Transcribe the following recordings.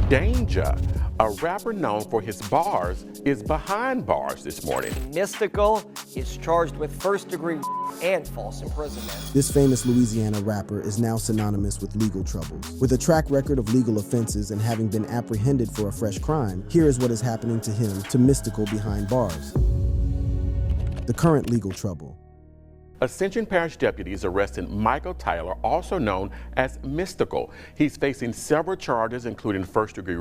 Danger, a rapper known for his bars, is behind bars this morning. Mystikal is charged with first-degree and false imprisonment. This famous Louisiana rapper is now synonymous with legal troubles. With a track record of legal offenses and having been apprehended for a fresh crime, here is what is happening to him to Mystikal behind bars. The current legal trouble. Ascension Parish deputies arrested Michael Tyler, also known as Mystikal. He's facing several charges, including first-degree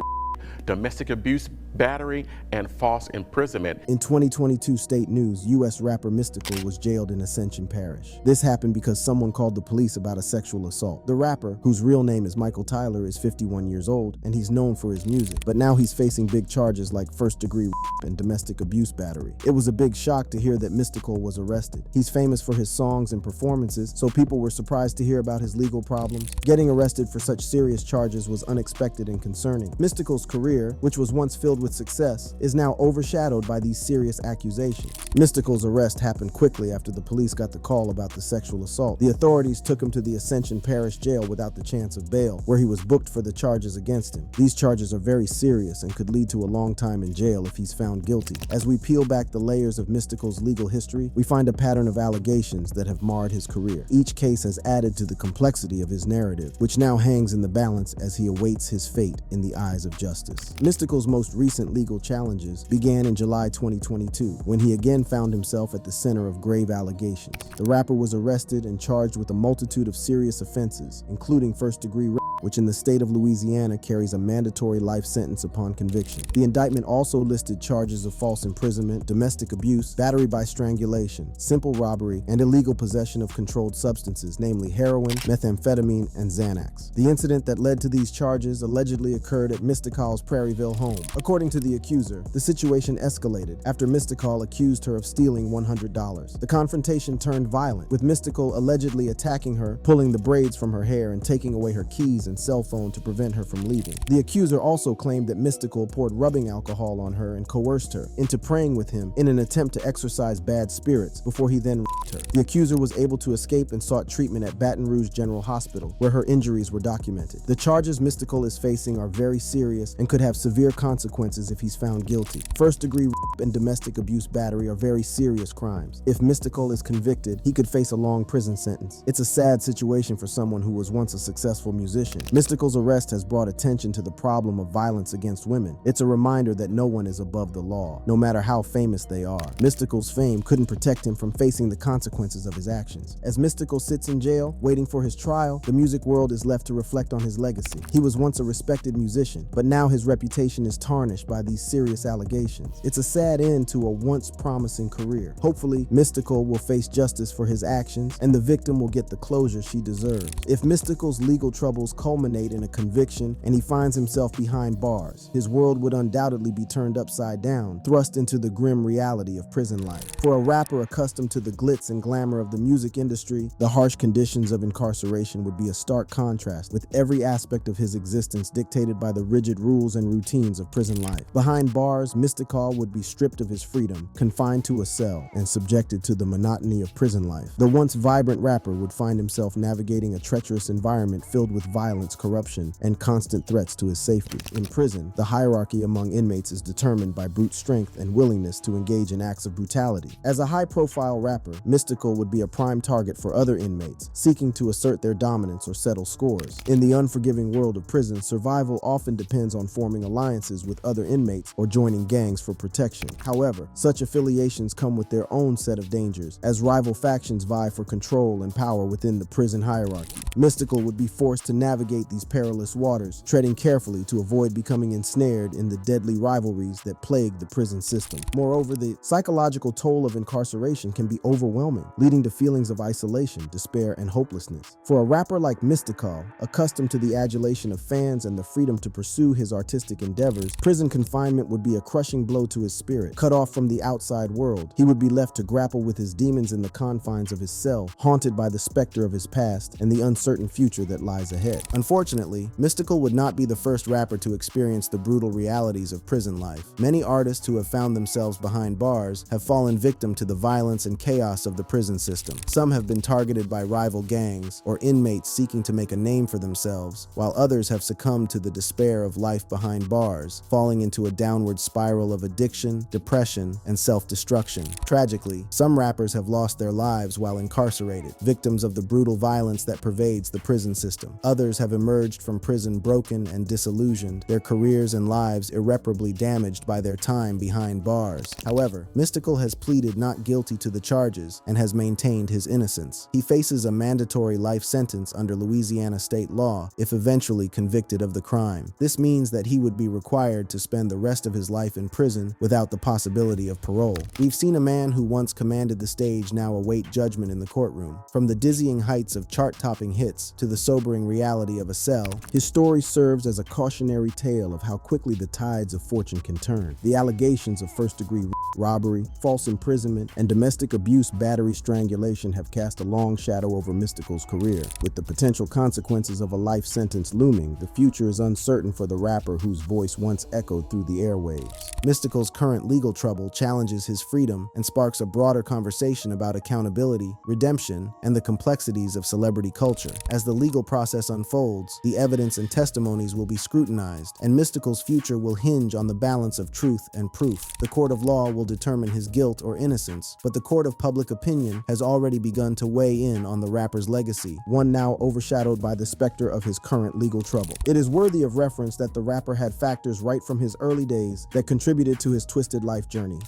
domestic abuse, battery, and false imprisonment. In 2022 state news, U.S. rapper Mystikal was jailed in Ascension Parish. This happened because someone called the police about a sexual assault. The rapper, whose real name is Michael Tyler, is 51 years old, and he's known for his music. But now he's facing big charges like first-degree and domestic abuse battery. It was a big shock to hear that Mystikal was arrested. He's famous for his songs and performances, so people were surprised to hear about his legal problems. Getting arrested for such serious charges was unexpected and concerning. Mystikal's career, which was once filled with success, is now overshadowed by these serious accusations. Mystikal's arrest happened quickly after the police got the call about the sexual assault. The authorities took him to the Ascension Parish Jail without the chance of bail, where he was booked for the charges against him. These charges are very serious and could lead to a long time in jail if he's found guilty. As we peel back the layers of Mystikal's legal history, we find a pattern of allegations that have marred his career. Each case has added to the complexity of his narrative, which now hangs in the balance as he awaits his fate in the eyes of justice. Mystikal's most recent legal challenges began in July 2022, when he again found himself at the center of grave allegations. The rapper was arrested and charged with a multitude of serious offenses, including first-degree rape, which in the state of Louisiana carries a mandatory life sentence upon conviction. The indictment also listed charges of false imprisonment, domestic abuse, battery by strangulation, simple robbery, and illegal possession of controlled substances, namely heroin, methamphetamine, and Xanax. The incident that led to these charges allegedly occurred at Mystikal's Prairieville home. According to the accuser, the situation escalated after Mystikal accused her of stealing $100. The confrontation turned violent, with Mystikal allegedly attacking her, pulling the braids from her hair, and taking away her keys and cell phone to prevent her from leaving. The accuser also claimed that Mystikal poured rubbing alcohol on her and coerced her into praying with him in an attempt to exorcise bad spirits before he then raped her. The accuser was able to escape and sought treatment at Baton Rouge General Hospital, where her injuries were documented. The charges Mystikal is facing are very serious and could have severe consequences if he's found guilty. First-degree rape and domestic abuse battery are very serious crimes. If Mystikal is convicted, he could face a long prison sentence. It's a sad situation for someone who was once a successful musician. Mystikal's arrest has brought attention to the problem of violence against women. It's a reminder that no one is above the law, no matter how famous they are. Mystikal's fame couldn't protect him from facing the consequences of his actions. As Mystikal sits in jail, waiting for his trial, the music world is left to reflect on his legacy. He was once a respected musician, but now his reputation is tarnished by these serious allegations. It's a sad end to a once promising career. Hopefully, Mystikal will face justice for his actions, and the victim will get the closure she deserves. If Mystikal's legal troubles culminate in a conviction and he finds himself behind bars, his world would undoubtedly be turned upside down, thrust into the grim reality of prison life. For a rapper accustomed to the glitz and glamour of the music industry, the harsh conditions of incarceration would be a stark contrast with every aspect of his existence dictated by the rigid rules and routines of prison life. Behind bars, Mystikal would be stripped of his freedom, confined to a cell, and subjected to the monotony of prison life. The once vibrant rapper would find himself navigating a treacherous environment filled with violence, corruption, and constant threats to his safety. In prison, the hierarchy among inmates is determined by brute strength and willingness to engage in acts of brutality. As a high-profile rapper, Mystikal would be a prime target for other inmates, seeking to assert their dominance or settle scores. In the unforgiving world of prison, survival often depends on forming alliances with other inmates or joining gangs for protection. However, such affiliations come with their own set of dangers, as rival factions vie for control and power within the prison hierarchy. Mystikal would be forced to navigate these perilous waters, treading carefully to avoid becoming ensnared in the deadly rivalries that plague the prison system. Moreover, the psychological toll of incarceration can be overwhelming, leading to feelings of isolation, despair, and hopelessness. For a rapper like Mystikal, accustomed to the adulation of fans and the freedom to pursue his artistic endeavors, prison confinement would be a crushing blow to his spirit. Cut off from the outside world, he would be left to grapple with his demons in the confines of his cell, haunted by the specter of his past and the uncertain future that lies ahead. Unfortunately, Mystikal would not be the first rapper to experience the brutal realities of prison life. Many artists who have found themselves behind bars have fallen victim to the violence and chaos of the prison system. Some have been targeted by rival gangs or inmates seeking to make a name for themselves, while others have succumbed to the despair of life behind bars, falling into a downward spiral of addiction, depression, and self-destruction. Tragically, some rappers have lost their lives while incarcerated, victims of the brutal violence that pervades the prison system. Others have emerged from prison broken and disillusioned, their careers and lives irreparably damaged by their time behind bars. However, Mystikal has pleaded not guilty to the charges and has maintained his innocence. He faces a mandatory life sentence under Louisiana state law if eventually convicted of the crime. This means that he would be required to spend the rest of his life in prison without the possibility of parole. We've seen a man who once commanded the stage now await judgment in the courtroom. From the dizzying heights of chart-topping hits to the sobering reality of a cell, his story serves as a cautionary tale of how quickly the tides of fortune can turn. The allegations of first-degree robbery, false imprisonment, and domestic abuse, battery, strangulation have cast a long shadow over Mystikal's career. With the potential consequences of a life sentence looming, the future is uncertain for the rapper whose voice once echoed through the airwaves. Mystikal's current legal trouble challenges his freedom and sparks a broader conversation about accountability, redemption, and the complexities of celebrity culture. As the legal process unfolds, the evidence and testimonies will be scrutinized, and Mystikal's future will hinge on the balance of truth and proof. The court of law will determine his guilt or innocence, but the court of public opinion has already begun to weigh in on the rapper's legacy, one now overshadowed by the specter of his current legal trouble. It is worthy of reference that the rapper had factors right from his early days that contributed to his twisted life journey.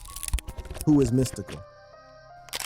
Who is Mystikal?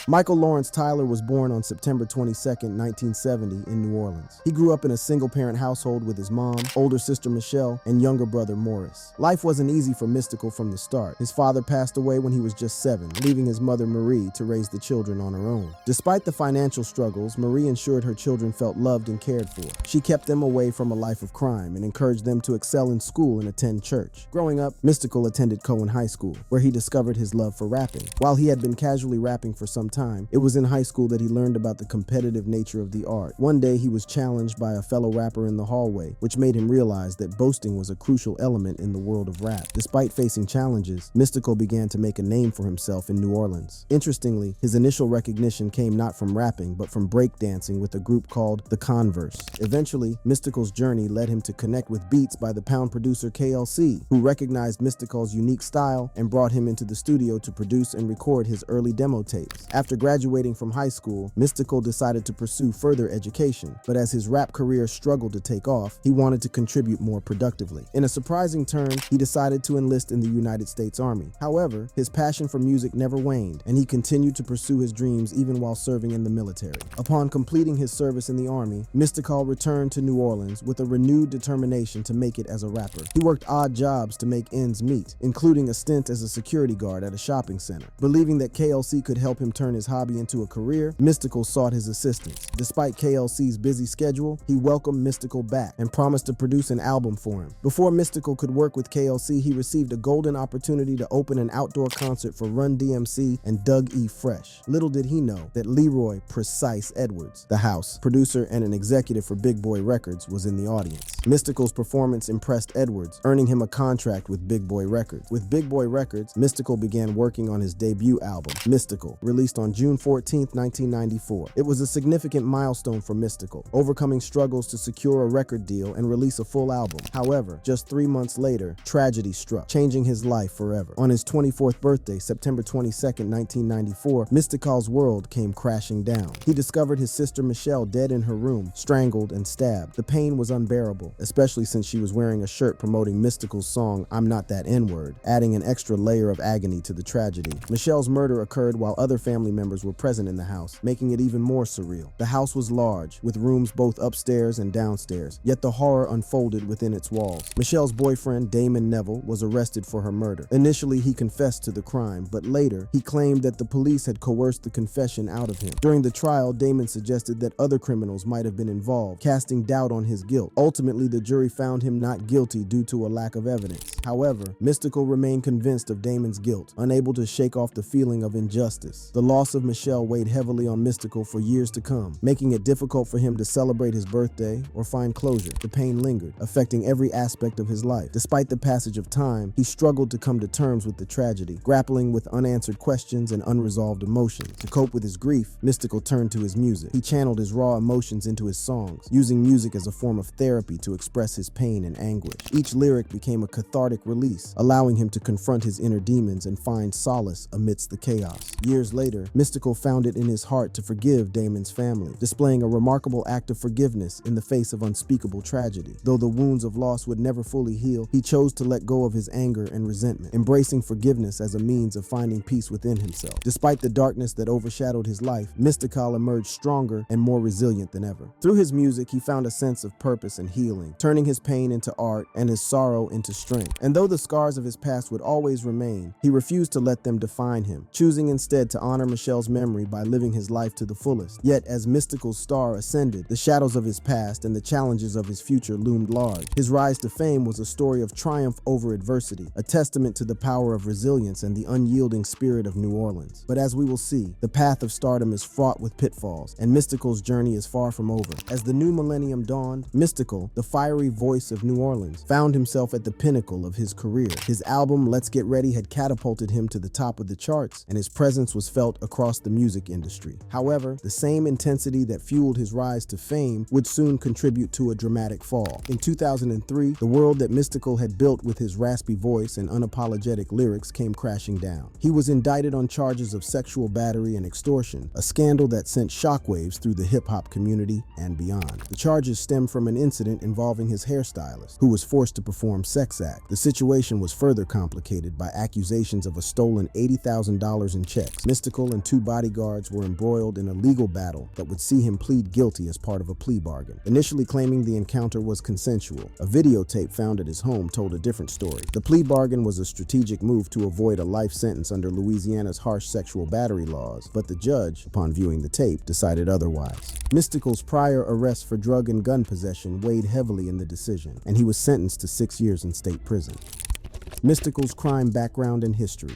Michael Lawrence Tyler was born on September 22, 1970 in New Orleans. He grew up in a single-parent household with his mom, older sister Michelle, and younger brother Morris. Life wasn't easy for Mystikal from the start. His father passed away when he was just 7, leaving his mother Marie to raise the children on her own. Despite the financial struggles, Marie ensured her children felt loved and cared for. She kept them away from a life of crime and encouraged them to excel in school and attend church. Growing up, Mystikal attended Cohen High School, where he discovered his love for rapping. While he had been casually rapping for some time, it was in high school that he learned about the competitive nature of the art. One day, he was challenged by a fellow rapper in the hallway, which made him realize that boasting was a crucial element in the world of rap. Despite facing challenges, Mystikal began to make a name for himself in New Orleans. Interestingly, his initial recognition came not from rapping, but from breakdancing with a group called The Converse. Eventually, Mystikal's journey led him to connect with beats by the Pound producer KLC, who recognized Mystikal's unique style and brought him into the studio to produce and record his early demo tapes. After graduating from high school, Mystikal decided to pursue further education, but as his rap career struggled to take off, he wanted to contribute more productively. In a surprising turn, he decided to enlist in the United States Army. However, his passion for music never waned, and he continued to pursue his dreams even while serving in the military. Upon completing his service in the Army, Mystikal returned to New Orleans with a renewed determination to make it as a rapper. He worked odd jobs to make ends meet, including a stint as a security guard at a shopping center. Believing that KLC could help him turn his hobby into a career, Mystikal sought his assistance. Despite KLC's busy schedule, he welcomed Mystikal back and promised to produce an album for him. Before Mystikal could work with KLC, he received a golden opportunity to open an outdoor concert for Run DMC and Doug E. Fresh. Little did he know that Leroy Precise Edwards, the house producer and an executive for Big Boy Records, was in the audience. Mystikal's performance impressed Edwards, earning him a contract with Big Boy Records. With Big Boy Records, Mystikal began working on his debut album, Mystikal, released on June 14, 1994. It was a significant milestone for Mystikal, overcoming struggles to secure a record deal and release a full album. However, just 3 months later, tragedy struck, changing his life forever. On his 24th birthday, September 22, 1994, Mystikal's world came crashing down. He discovered his sister Michelle dead in her room, strangled and stabbed. The pain was unbearable, especially since she was wearing a shirt promoting Mystikal's song, I'm Not That N-Word, adding an extra layer of agony to the tragedy. Michelle's murder occurred while other family members were present in the house, making it even more surreal. The house was large, with rooms both upstairs and downstairs, yet the horror unfolded within its walls. Michelle's boyfriend, Damon Neville, was arrested for her murder. Initially, he confessed to the crime, but later, he claimed that the police had coerced the confession out of him. During the trial, Damon suggested that other criminals might have been involved, casting doubt on his guilt. Ultimately, the jury found him not guilty due to a lack of evidence. However, Mystikal remained convinced of Damon's guilt, unable to shake off the feeling of injustice. The loss of Michelle weighed heavily on Mystikal for years to come, making it difficult for him to celebrate his birthday or find closure. The pain lingered, affecting every aspect of his life. Despite the passage of time, he struggled to come to terms with the tragedy, grappling with unanswered questions and unresolved emotions. To cope with his grief, Mystikal turned to his music. He channeled his raw emotions into his songs, using music as a form of therapy to express his pain and anguish. Each lyric became a cathartic release, allowing him to confront his inner demons and find solace amidst the chaos. Years later, Mystikal found it in his heart to forgive Damon's family, displaying a remarkable act of forgiveness in the face of unspeakable tragedy. Though the wounds of loss would never fully heal, he chose to let go of his anger and resentment, embracing forgiveness as a means of finding peace within himself. Despite the darkness that overshadowed his life, Mystikal emerged stronger and more resilient than ever. Through his music, he found a sense of purpose and healing, turning his pain into art and his sorrow into strength. And though the scars of his past would always remain, he refused to let them define him, choosing instead to honor Michelle's memory by living his life to the fullest. Yet, as Mystikal's star ascended, the shadows of his past and the challenges of his future loomed large. His rise to fame was a story of triumph over adversity, a testament to the power of resilience and the unyielding spirit of New Orleans. But as we will see, the path of stardom is fraught with pitfalls, and Mystikal's journey is far from over. As the new millennium dawned, Mystikal, the fiery voice of New Orleans, found himself at the pinnacle of his career. His album, Let's Get Ready, had catapulted him to the top of the charts, and his presence was felt across the music industry. However, the same intensity that fueled his rise to fame would soon contribute to a dramatic fall. In 2003, the world that Mystikal had built with his raspy voice and unapologetic lyrics came crashing down. He was indicted on charges of sexual battery and extortion, a scandal that sent shockwaves through the hip-hop community and beyond. The charges stemmed from an incident involving his hairstylist, who was forced to perform sex acts. The situation was further complicated by accusations of a stolen $80,000 in checks. Mystikal and two bodyguards were embroiled in a legal battle that would see him plead guilty as part of a plea bargain. Initially claiming the encounter was consensual, a videotape found at his home told a different story. The plea bargain was a strategic move to avoid a life sentence under Louisiana's harsh sexual battery laws, but the judge, upon viewing the tape, decided otherwise. Mystikal's prior arrest for drug and gun possession weighed heavily in the decision, and he was sentenced to 6 years in state prison. Mystikal's crime background and history.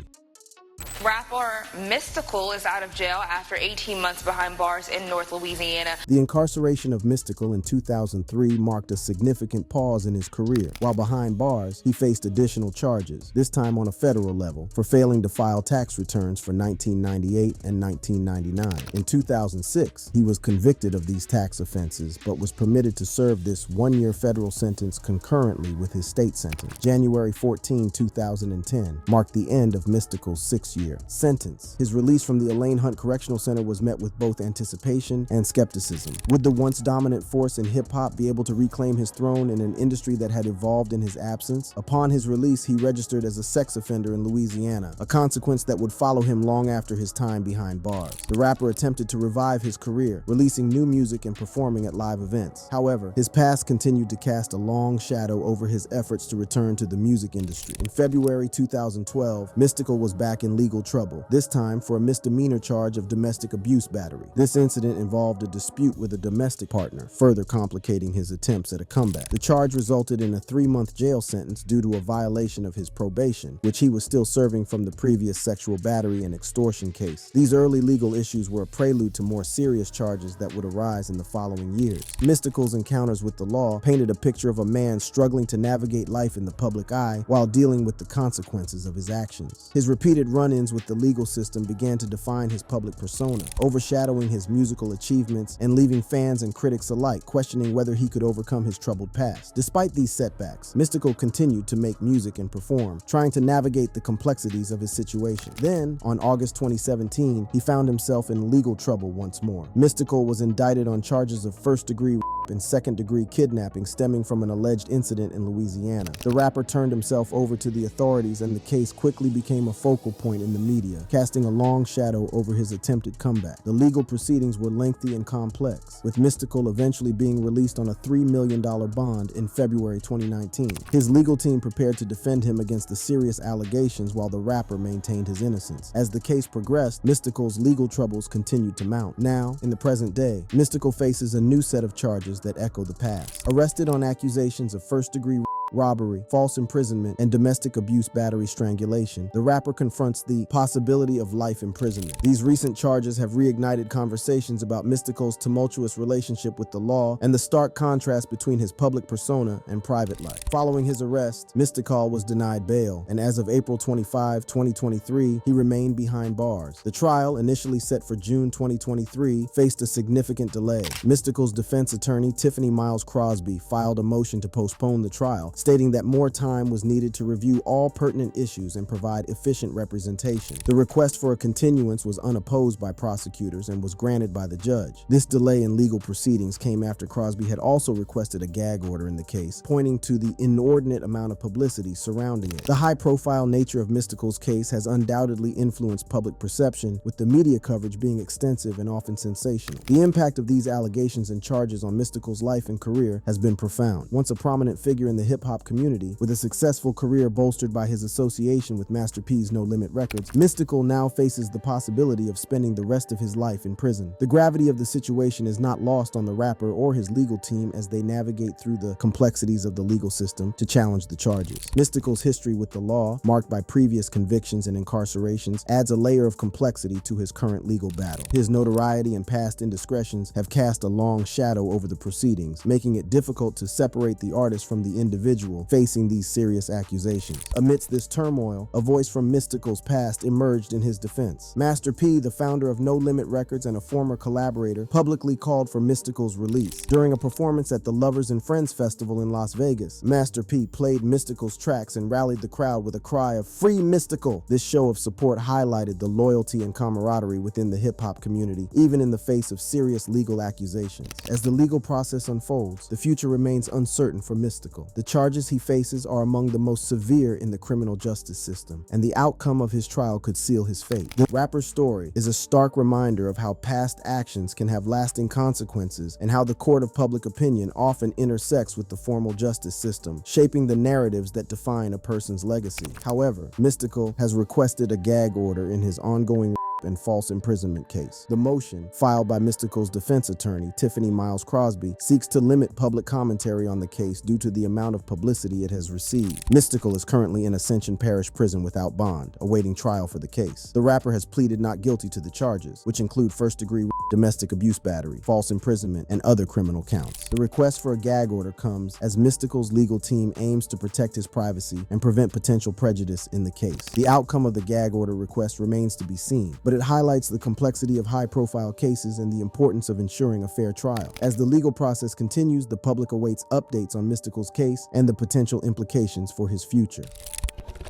Rapper Mystikal is out of jail after 18 months behind bars in North Louisiana. The incarceration of Mystikal in 2003 marked a significant pause in his career. While behind bars, he faced additional charges, this time on a federal level, for failing to file tax returns for 1998 and 1999. In 2006, he was convicted of these tax offenses, but was permitted to serve this one-year federal sentence concurrently with his state sentence. January 14, 2010 marked the end of Mystikal's 6-year sentence. His release from the Elaine Hunt Correctional Center was met with both anticipation and skepticism. Would the once dominant force in hip-hop be able to reclaim his throne in an industry that had evolved in his absence? Upon his release, he registered as a sex offender in Louisiana, a consequence that would follow him long after his time behind bars. The rapper attempted to revive his career, releasing new music and performing at live events. However, his past continued to cast a long shadow over his efforts to return to the music industry. In February 2012, Mystikal was back in legal trouble, this time for a misdemeanor charge of domestic abuse battery. This incident involved a dispute with a domestic partner, further complicating his attempts at a comeback. The charge resulted in a 3-month jail sentence due to a violation of his probation, which he was still serving from the previous sexual battery and extortion case. These early legal issues were a prelude to more serious charges that would arise in the following years. Mystikal's encounters with the law painted a picture of a man struggling to navigate life in the public eye while dealing with the consequences of his actions. His repeated run-ins with the legal system began to define his public persona, overshadowing his musical achievements and leaving fans and critics alike questioning whether he could overcome his troubled past. Despite these setbacks, Mystikal continued to make music and perform, trying to navigate the complexities of his situation. Then, on August 2017, he found himself in legal trouble once more. Mystikal was indicted on charges of first-degree and second-degree kidnapping stemming from an alleged incident in Louisiana. The rapper turned himself over to the authorities, and the case quickly became a focal point in the media, casting a long shadow over his attempted comeback. The legal proceedings were lengthy and complex, with Mystikal eventually being released on a $3 million bond in February 2019. His legal team prepared to defend him against the serious allegations while the rapper maintained his innocence. As the case progressed, Mystikal's legal troubles continued to mount. Now, in the present day, Mystikal faces a new set of charges that echo the past. Arrested on accusations of first-degree robbery, false imprisonment, and domestic abuse, battery, strangulation, the rapper confronts the possibility of life imprisonment. These recent charges have reignited conversations about Mystikal's tumultuous relationship with the law and the stark contrast between his public persona and private life. Following his arrest, Mystikal was denied bail, and as of April 25, 2023, he remained behind bars. The trial, initially set for June 2023, faced a significant delay. Mystikal's defense attorney, Tiffany Miles Crosby, filed a motion to postpone the trial, stating that more time was needed to review all pertinent issues and provide efficient representation. The request for a continuance was unopposed by prosecutors and was granted by the judge. This delay in legal proceedings came after Crosby had also requested a gag order in the case, pointing to the inordinate amount of publicity surrounding it. The high-profile nature of Mystikal's case has undoubtedly influenced public perception, with the media coverage being extensive and often sensational. The impact of these allegations and charges on Mystikal's life and career has been profound. Once a prominent figure in the hip-hop community, with a successful career bolstered by his association with Master P's No Limit Records, Mystikal now faces the possibility of spending the rest of his life in prison. The gravity of the situation is not lost on the rapper or his legal team as they navigate through the complexities of the legal system to challenge the charges. Mystikal's history with the law, marked by previous convictions and incarcerations, adds a layer of complexity to his current legal battle. His notoriety and past indiscretions have cast a long shadow over the proceedings, making it difficult to separate the artist from the individual facing these serious accusations. Amidst this turmoil, a voice from Mystikal's past emerged in his defense. Master P, the founder of No Limit Records and a former collaborator, publicly called for Mystikal's release. During a performance at the Lovers and Friends Festival in Las Vegas, Master P played Mystikal's tracks and rallied the crowd with a cry of "Free Mystikal!" This show of support highlighted the loyalty and camaraderie within the hip-hop community, even in the face of serious legal accusations. As the legal process unfolds, the future remains uncertain for Mystikal. The charges he faces are among the most severe in the criminal justice system, and the outcome of his trial could seal his fate. The rapper's story is a stark reminder of how past actions can have lasting consequences and how the court of public opinion often intersects with the formal justice system, shaping the narratives that define a person's legacy. However, Mystikal has requested a gag order in his ongoing and false imprisonment case. The motion, filed by Mystikal's defense attorney, Tiffany Miles Crosby, seeks to limit public commentary on the case due to the amount of publicity it has received. Mystikal is currently in Ascension Parish Prison without bond, awaiting trial for the case. The rapper has pleaded not guilty to the charges, which include first-degree domestic abuse, battery, false imprisonment, and other criminal counts. The request for a gag order comes as Mystikal's legal team aims to protect his privacy and prevent potential prejudice in the case. The outcome of the gag order request remains to be seen, but it highlights the complexity of high-profile cases and the importance of ensuring a fair trial. As the legal process continues, the public awaits updates on Mystikal's case and the potential implications for his future.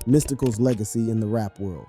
Mystikal's legacy in the rap world.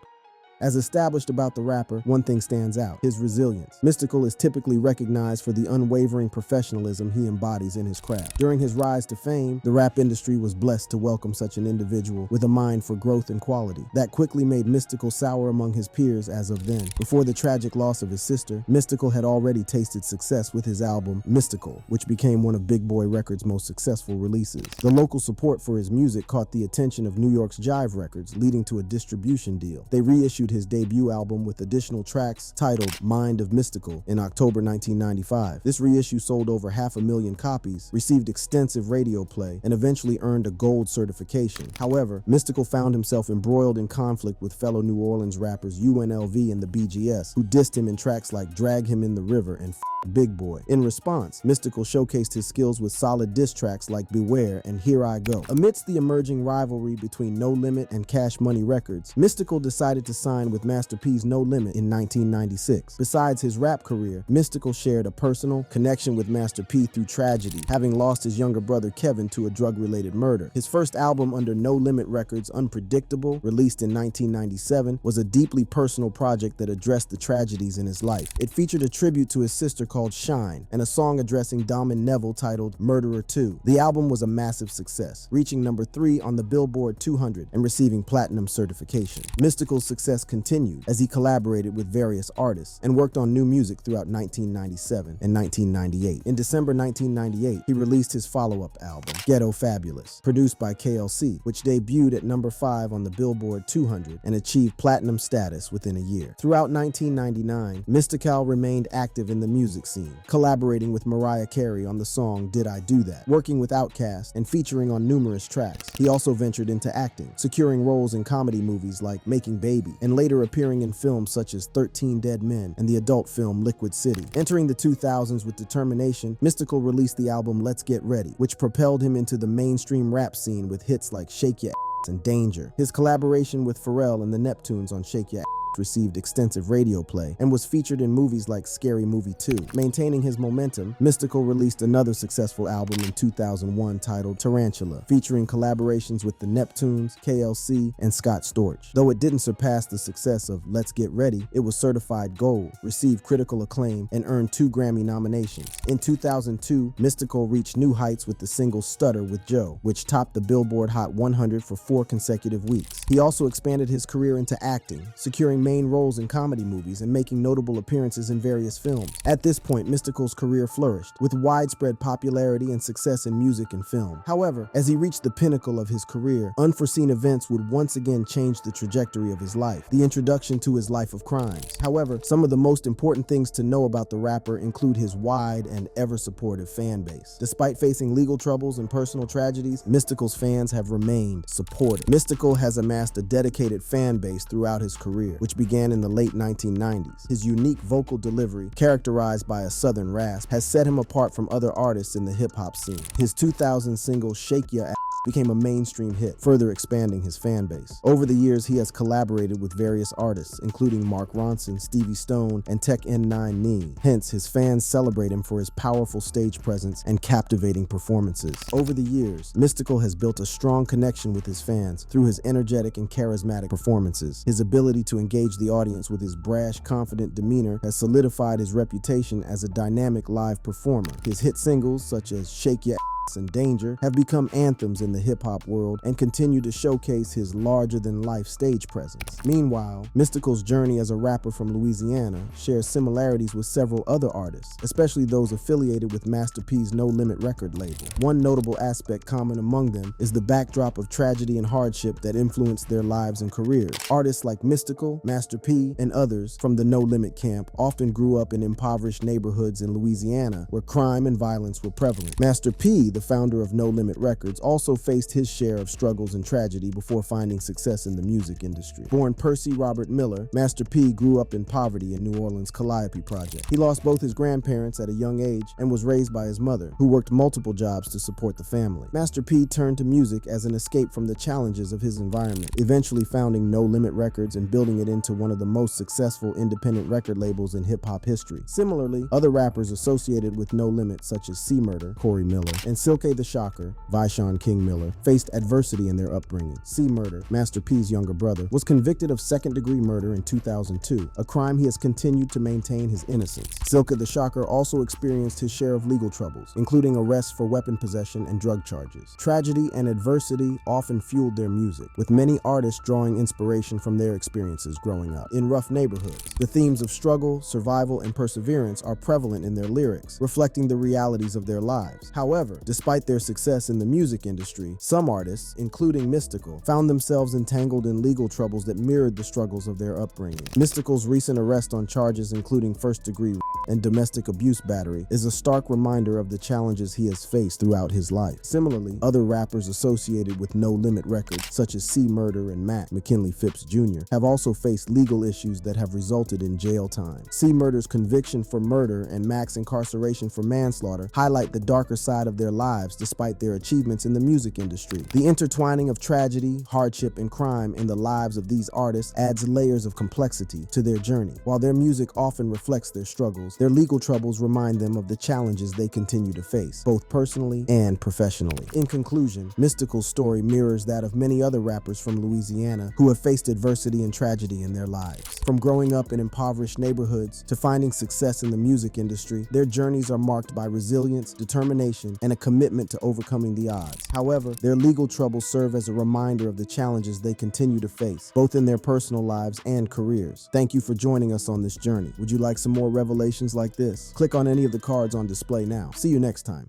As established about the rapper, one thing stands out: his resilience. Mystikal is typically recognized for the unwavering professionalism he embodies in his craft. During his rise to fame, the rap industry was blessed to welcome such an individual with a mind for growth and quality. That quickly made Mystikal sour among his peers as of then. Before the tragic loss of his sister, Mystikal had already tasted success with his album, Mystikal, which became one of Big Boy Records' most successful releases. The local support for his music caught the attention of New York's Jive Records, leading to a distribution deal. They reissued his debut album with additional tracks titled Mind of Mystikal in October 1995. This reissue sold over 500,000 copies, received extensive radio play, and eventually earned a gold certification. However, Mystikal found himself embroiled in conflict with fellow New Orleans rappers UNLV and the BGS, who dissed him in tracks like Drag Him in the River and Big Boy. In response, Mystikal showcased his skills with solid diss tracks like Beware and Here I Go. Amidst the emerging rivalry between No Limit and Cash Money Records, Mystikal decided to sign with Master P's No Limit in 1996. Besides his rap career, Mystikal shared a personal connection with Master P through tragedy, having lost his younger brother Kevin to a drug-related murder. His first album under No Limit Records, Unpredictable, released in 1997, was a deeply personal project that addressed the tragedies in his life. It featured a tribute to his sister called Shine and a song addressing Dom and Neville titled Murderer 2. The album was a massive success, reaching number 3 on the Billboard 200 and receiving platinum certification. Mystikal's success continued as he collaborated with various artists and worked on new music throughout 1997 and 1998. In December 1998, he released his follow-up album, Ghetto Fabulous, produced by KLC, which debuted at number 5 on the Billboard 200 and achieved platinum status within a year. Throughout 1999, Mystikal remained active in the music scene, collaborating with Mariah Carey on the song Did I Do That, working with Outkast, and featuring on numerous tracks. He also ventured into acting, securing roles in comedy movies like Making Baby, and later appearing in films such as 13 Dead Men and the adult film Liquid City. Entering the 2000s with determination, Mystikal released the album Let's Get Ready, which propelled him into the mainstream rap scene with hits like Shake Ya Ass and Danger. His collaboration with Pharrell and the Neptunes on Shake Ya Ass received extensive radio play and was featured in movies like Scary Movie 2. Maintaining his momentum, Mystikal released another successful album in 2001 titled Tarantula, featuring collaborations with the Neptunes, KLC, and Scott Storch. Though it didn't surpass the success of Let's Get Ready, it was certified gold, received critical acclaim, and earned 2 Grammy nominations. In 2002, Mystikal reached new heights with the single Stutter with Joe, which topped the Billboard Hot 100 for 4 consecutive weeks. He also expanded his career into acting, securing main roles in comedy movies and making notable appearances in various films. At this point, Mystikal's career flourished, with widespread popularity and success in music and film. However, as he reached the pinnacle of his career, unforeseen events would once again change the trajectory of his life, the introduction to his life of crimes. However, some of the most important things to know about the rapper include his wide and ever-supportive fan base. Despite facing legal troubles and personal tragedies, Mystikal's fans have remained supportive. Mystikal has amassed a dedicated fan base throughout his career, which began in the late 1990s. His unique vocal delivery, characterized by a southern rasp, has set him apart from other artists in the hip-hop scene. His 2000 single Shake Ya Ass became a mainstream hit, further expanding his fan base. Over the years, he has collaborated with various artists, including Mark Ronson, Stevie Stone, and Tech N9 Nee. Hence, his fans celebrate him for his powerful stage presence and captivating performances. Over the years, Mystikal has built a strong connection with his fans through his energetic and charismatic performances. His ability to engage the audience with his brash, confident demeanor has solidified his reputation as a dynamic live performer. His hit singles, such as Shake Ya Ass and Danger, have become anthems in the hip-hop world and continue to showcase his larger-than-life stage presence. Meanwhile, Mystikal's journey as a rapper from Louisiana shares similarities with several other artists, especially those affiliated with Master P's No Limit record label. One notable aspect common among them is the backdrop of tragedy and hardship that influenced their lives and careers. Artists like Mystikal, Master P, and others from the No Limit camp often grew up in impoverished neighborhoods in Louisiana where crime and violence were prevalent. Master P, the founder of No Limit Records, also faced his share of struggles and tragedy before finding success in the music industry. Born Percy Robert Miller, Master P grew up in poverty in New Orleans' Calliope Project. He lost both his grandparents at a young age and was raised by his mother, who worked multiple jobs to support the family. Master P turned to music as an escape from the challenges of his environment, eventually founding No Limit Records and building it into one of the most successful independent record labels in hip-hop history. Similarly, other rappers associated with No Limit, such as C-Murder, Corey Miller, and Silke the Shocker, Vyshawn King Miller, faced adversity in their upbringing. C-Murder, Master P's younger brother, was convicted of second-degree murder in 2002, a crime he has continued to maintain his innocence. Silke the Shocker also experienced his share of legal troubles, including arrests for weapon possession and drug charges. Tragedy and adversity often fueled their music, with many artists drawing inspiration from their experiences growing up in rough neighborhoods. The themes of struggle, survival, and perseverance are prevalent in their lyrics, reflecting the realities of their lives. However, despite their success in the music industry, some artists, including Mystikal, found themselves entangled in legal troubles that mirrored the struggles of their upbringing. Mystikal's recent arrest on charges including first-degree and domestic abuse battery is a stark reminder of the challenges he has faced throughout his life. Similarly, other rappers associated with No Limit Records, such as C-Murder and Mac McKinley Phipps Jr., have also faced legal issues that have resulted in jail time. C-Murder's conviction for murder and Mac's incarceration for manslaughter highlight the darker side of their lives despite their achievements in the music industry. The intertwining of tragedy, hardship, and crime in the lives of these artists adds layers of complexity to their journey. While their music often reflects their struggles, their legal troubles remind them of the challenges they continue to face, both personally and professionally. In conclusion, Mystikal's story mirrors that of many other rappers from Louisiana who have faced adversity and tragedy in their lives. From growing up in impoverished neighborhoods to finding success in the music industry, their journeys are marked by resilience, determination, and a commitment to overcoming the odds. However, their legal troubles serve as a reminder of the challenges they continue to face, both in their personal lives and careers. Thank you for joining us on this journey. Would you like some more revelations like this? Click on any of the cards on display now. See you next time.